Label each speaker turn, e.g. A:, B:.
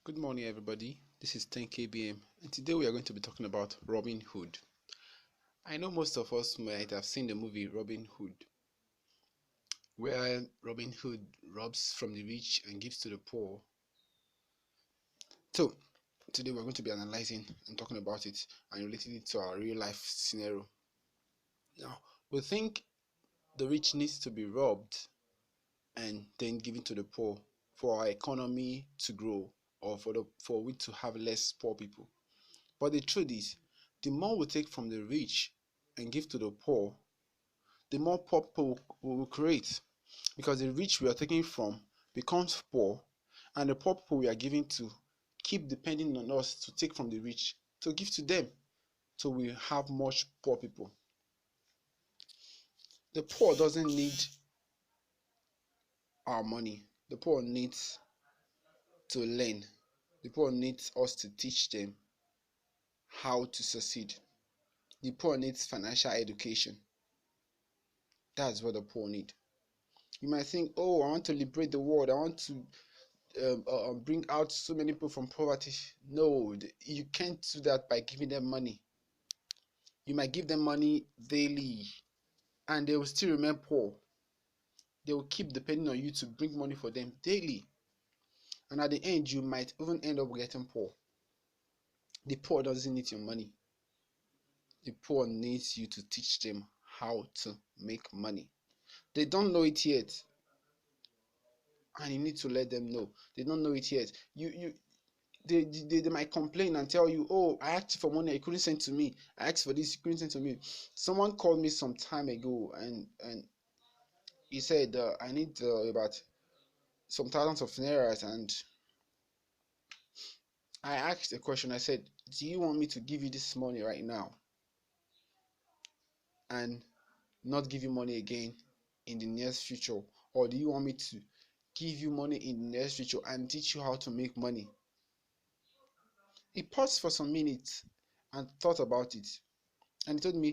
A: Good morning, everybody. This is 10KBM, and today we are going to be talking about Robin Hood. I know most of us might have seen the movie Robin Hood, where Robin Hood robs from the rich and gives to the poor. So, today we're going to be analyzing and talking about it and relating it to our real life scenario. Now, we think the rich needs to be robbed and then given to the poor for our economy to grow or for we to have less poor people. But the truth is, the more we take from the rich and give to the poor, the more poor people we will create. Because the rich we are taking from becomes poor, and the poor people we are giving to keep depending on us to take from the rich to give to them. So we have much poor people. The poor doesn't need our money. The poor needs to learn. The poor needs us to teach them how to succeed. The poor needs financial education. That's what the poor need. You might think, oh, I want to liberate the world. I want to bring out so many people from poverty. No, you can't do that by giving them money. You might give them money daily and they will still remain poor. They will keep depending on you to bring money for them daily. And at the end, you might even end up getting poor. The poor doesn't need your money. The poor needs you to teach them how to make money. They don't know it yet. And you need to let them know. They don't know it yet. They might complain and tell you, oh, I asked for money, you couldn't send to me. I asked for this, you couldn't send to me. Someone called me some time ago and he said, I need about some thousands of nairas. And I asked a question. I said, do you want me to give you this money right now and not give you money again in the nearest future? Or do you want me to give you money in the nearest future and teach you how to make money? He paused for some minutes and thought about it. And he told me,